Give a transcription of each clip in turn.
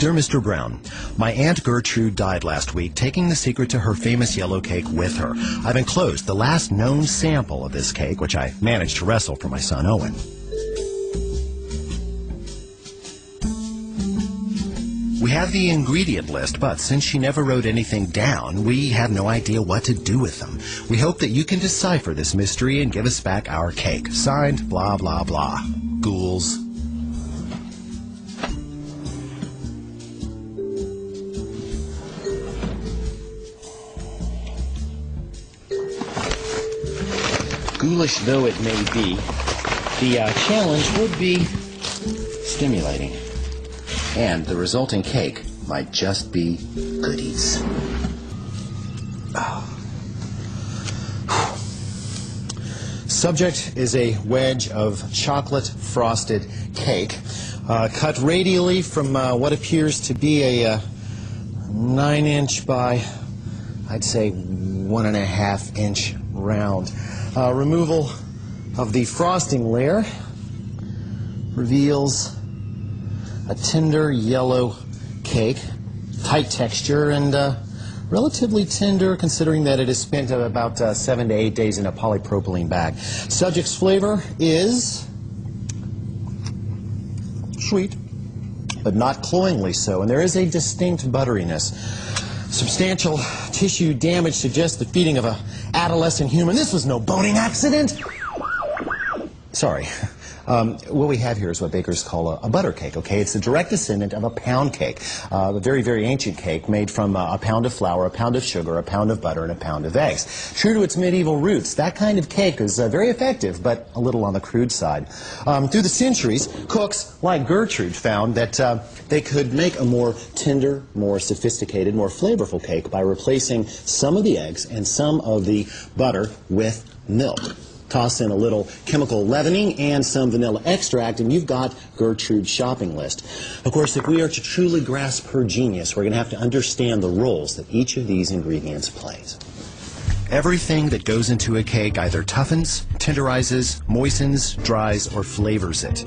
Dear Mr. Brown, my Aunt Gertrude died last week, taking the secret to her famous yellow cake with her. I've enclosed the last known sample of this cake, which I managed to wrestle from my son Owen. We have the ingredient list, but since she never wrote anything down, we have no idea what to do with them. We hope that you can decipher this mystery and give us back our cake. Signed, blah, blah, blah. Ghouls. Ghoulish though it may be, the challenge would be stimulating. And the resulting cake might just be goodies. Oh. Subject is a wedge of chocolate frosted cake, cut radially from what appears to be a 9-inch by, I'd say, 1.5-inch round. Removal of the frosting layer reveals a tender yellow cake, tight texture, and relatively tender considering that it is spent about 7 to 8 days in a polypropylene bag. Subject's flavor is sweet, but not cloyingly so, and there is a distinct butteriness. Substantial tissue damage suggests the feeding of an adolescent human. This was no boating accident. Sorry. What we have here is what bakers call a butter cake, okay? It's the direct descendant of a pound cake, a very, very ancient cake made from a pound of flour, a pound of sugar, a pound of butter, and a pound of eggs. True to its medieval roots, that kind of cake is very effective, but a little on the crude side. Through the centuries, cooks like Gertrude found that they could make a more tender, more sophisticated, more flavorful cake by replacing some of the eggs and some of the butter with milk. Toss in a little chemical leavening and some vanilla extract, and you've got Gertrude's shopping list. Of course, if we are to truly grasp her genius, we're going to have to understand the roles that each of these ingredients plays. Everything that goes into a cake either toughens, tenderizes, moistens, dries, or flavors it.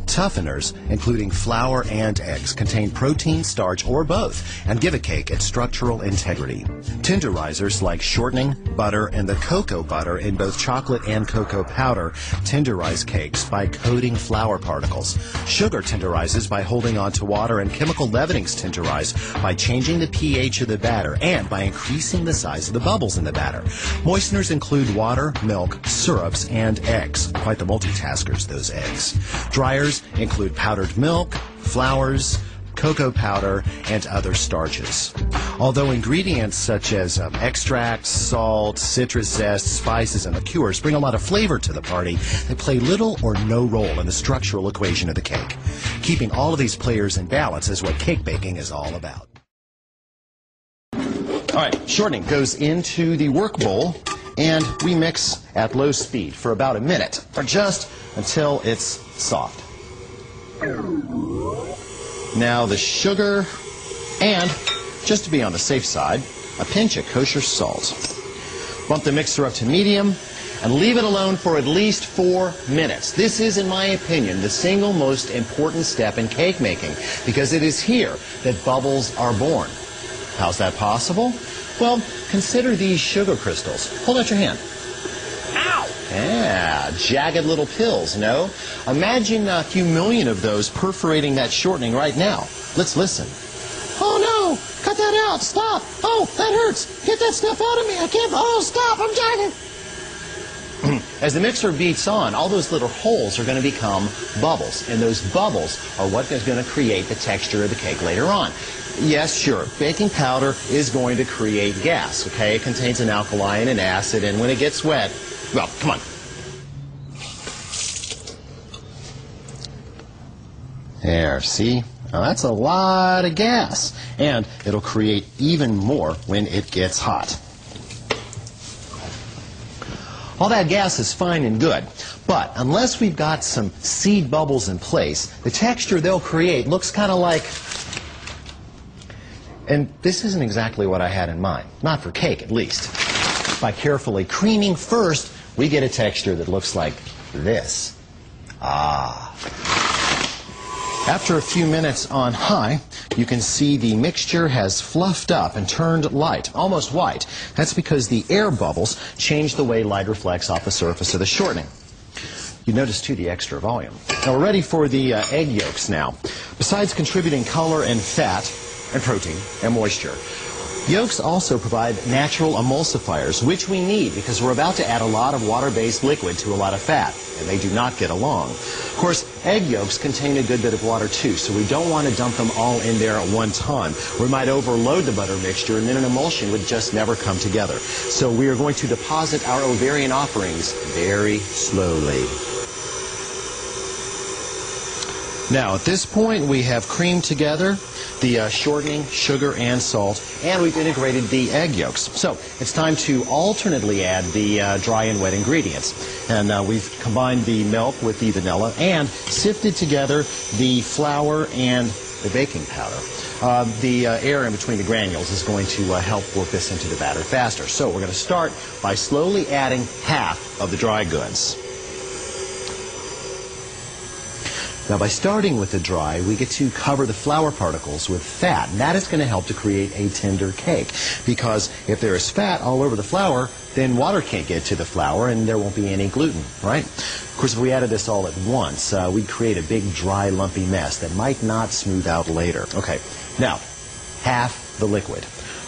Tougheners, including flour and eggs, contain protein, starch, or both, and give a cake its structural integrity. Tenderizers like shortening, butter, and the cocoa butter in both chocolate and cocoa powder tenderize cakes by coating flour particles. Sugar tenderizes by holding on to water, and chemical leavenings tenderize by changing the pH of the batter and by increasing the size of the bubbles in the batter. Moisteners include water, milk, syrups, and eggs. Quite the multitaskers, those eggs. Dryers include powdered milk, flours, cocoa powder, and other starches. Although ingredients such as extracts, salt, citrus zest, spices, and liqueurs bring a lot of flavor to the party, they play little or no role in the structural equation of the cake. Keeping all of these players in balance is what cake baking is all about. All right, shortening goes into the work bowl, and we mix at low speed for about a minute, or just until it's soft. Now the sugar, and just to be on the safe side, a pinch of kosher salt. Bump the mixer up to medium and leave it alone for at least 4 minutes. This is, in my opinion, the single most important step in cake making because it is here that bubbles are born. How's that possible? Well, consider these sugar crystals. Hold out your hand. Ow! Yeah, jagged little pills, no? Imagine a few million of those perforating that shortening right now. Let's listen. Oh no! Cut that out! Stop! Oh, that hurts! Get that stuff out of me! I can't... Oh, stop! I'm jagged! As the mixer beats on, all those little holes are going to become bubbles, and those bubbles are what is going to create the texture of the cake later on. Yes, sure, baking powder is going to create gas, okay? It contains an alkali and an acid, and when it gets wet, well, come on. There, see? Now that's a lot of gas, and it'll create even more when it gets hot. All that gas is fine and good, but unless we've got some seed bubbles in place, the texture they'll create looks kind of like... And this isn't exactly what I had in mind, not for cake at least. By carefully creaming first, we get a texture that looks like this. Ah. After a few minutes on high, you can see the mixture has fluffed up and turned light, almost white. That's because the air bubbles change the way light reflects off the surface of the shortening. You notice, too, the extra volume. Now, we're ready for the egg yolks now. Besides contributing color and fat and protein and moisture, yolks also provide natural emulsifiers, which we need because we're about to add a lot of water-based liquid to a lot of fat, and they do not get along. Of course, egg yolks contain a good bit of water, too, so we don't want to dump them all in there at one time. We might overload the butter mixture, and then an emulsion would just never come together. So we are going to deposit our ovarian offerings very slowly. Now, at this point, we have creamed together the shortening, sugar, and salt, and we've integrated the egg yolks. So it's time to alternately add the dry and wet ingredients. And we've combined the milk with the vanilla and sifted together the flour and the baking powder. The air in between the granules is going to help work this into the batter faster. So we're going to start by slowly adding half of the dry goods. Now, by starting with the dry, we get to cover the flour particles with fat, and that is going to help to create a tender cake, because if there is fat all over the flour, then water can't get to the flour and there won't be any gluten, right? Of course, if we added this all at once, we'd create a big, dry, lumpy mess that might not smooth out later. Okay, now, half the liquid.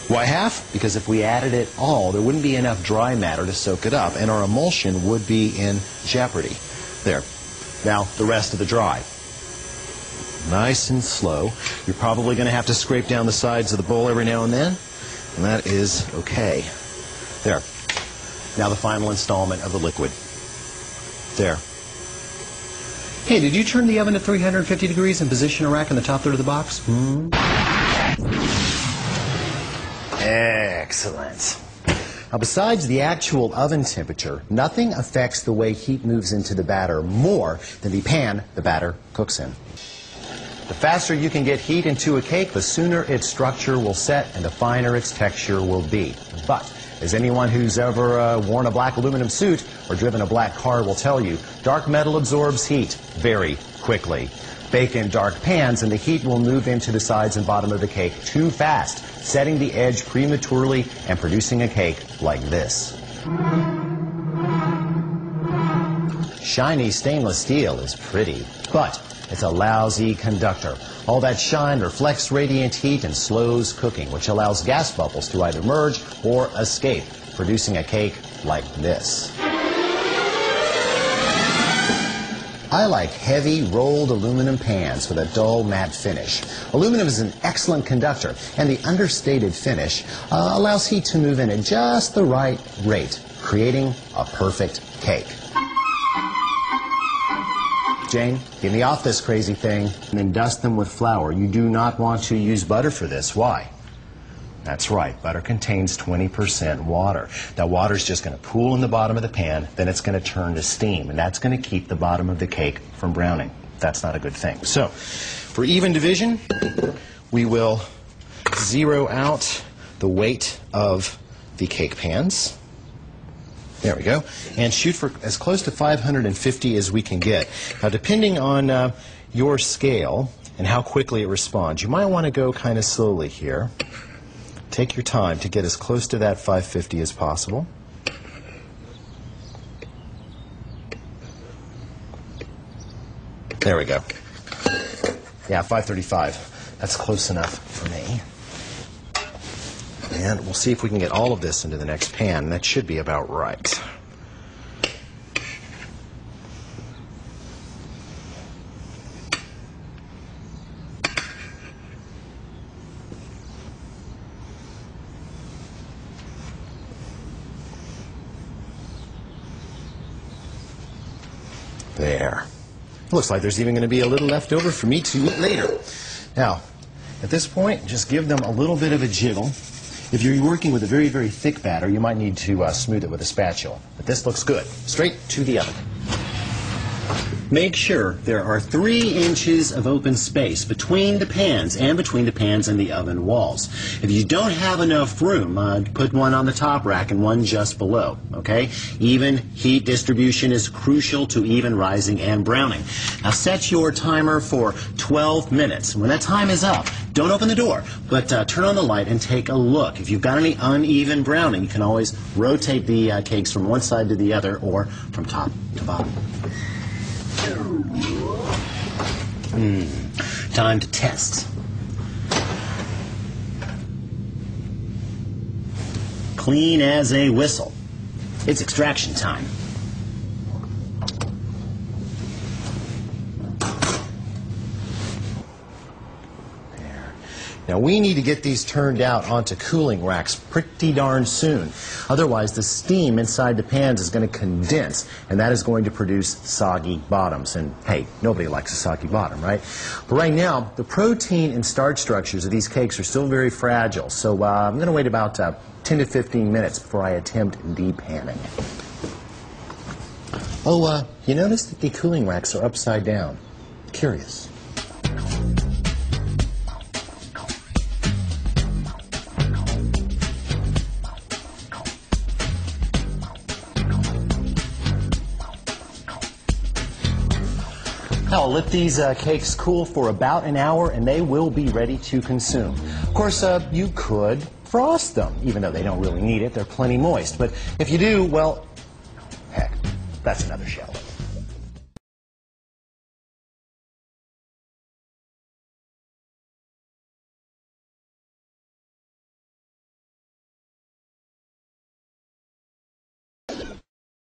Why half? Because if we added it all, there wouldn't be enough dry matter to soak it up, and our emulsion would be in jeopardy. There. Now, the rest of the dry. Nice and slow. You're probably going to have to scrape down the sides of the bowl every now and then, and that is okay. There. Now the final installment of the liquid. There. Hey, did you turn the oven to 350 degrees and position a rack in the top third of the box? Excellent. Now, besides the actual oven temperature, nothing affects the way heat moves into the batter more than the pan the batter cooks in. The faster you can get heat into a cake, the sooner its structure will set and the finer its texture will be. But, as anyone who's ever worn a black aluminum suit or driven a black car will tell you, dark metal absorbs heat very quickly. Bake in dark pans and the heat will move into the sides and bottom of the cake too fast, setting the edge prematurely and producing a cake like this. Shiny stainless steel is pretty, but it's a lousy conductor. All that shine reflects radiant heat and slows cooking, which allows gas bubbles to either merge or escape, producing a cake like this. I like heavy, rolled aluminum pans with a dull, matte finish. Aluminum is an excellent conductor, and the understated finish allows heat to move in at just the right rate, creating a perfect cake. Jane, get me off this crazy thing, and then dust them with flour. You do not want to use butter for this. Why? That's right, butter contains 20% water. That water is just going to pool in the bottom of the pan, then it's going to turn to steam, and that's going to keep the bottom of the cake from browning. That's not a good thing. So, for even division, we will zero out the weight of the cake pans. There we go. And shoot for as close to 550 as we can get. Now, depending on your scale and how quickly it responds, you might want to go kind of slowly here. Take your time to get as close to that 550 as possible. There we go. Yeah, 535. That's close enough for me. And we'll see if we can get all of this into the next pan. That should be about right. There. Looks like there's even going to be a little left over for me to eat later. Now, at this point, just give them a little bit of a jiggle. If you're working with a very, very thick batter, you might need to smooth it with a spatula. But this looks good. Straight to the oven. Make sure there are 3 inches of open space between the pans and between the pans and the oven walls. If you don't have enough room, put one on the top rack and one just below, okay? Even heat distribution is crucial to even rising and browning. Now set your timer for 12 minutes. When that time is up, don't open the door, but turn on the light and take a look. If you've got any uneven browning, you can always rotate the cakes from one side to the other or from top to bottom. Time to test. Clean as a whistle. It's extraction time. Now we need to get these turned out onto cooling racks pretty darn soon. Otherwise the steam inside the pans is going to condense and that is going to produce soggy bottoms. And hey, nobody likes a soggy bottom, right? But right now the protein and starch structures of these cakes are still very fragile. So I'm going to wait about 10 to 15 minutes before I attempt depanning. Oh, you notice that the cooling racks are upside down. Curious. I'll let these cakes cool for about an hour and they will be ready to consume. Of course, you could frost them, even though they don't really need it. They're plenty moist. But if you do, well, heck, that's another show.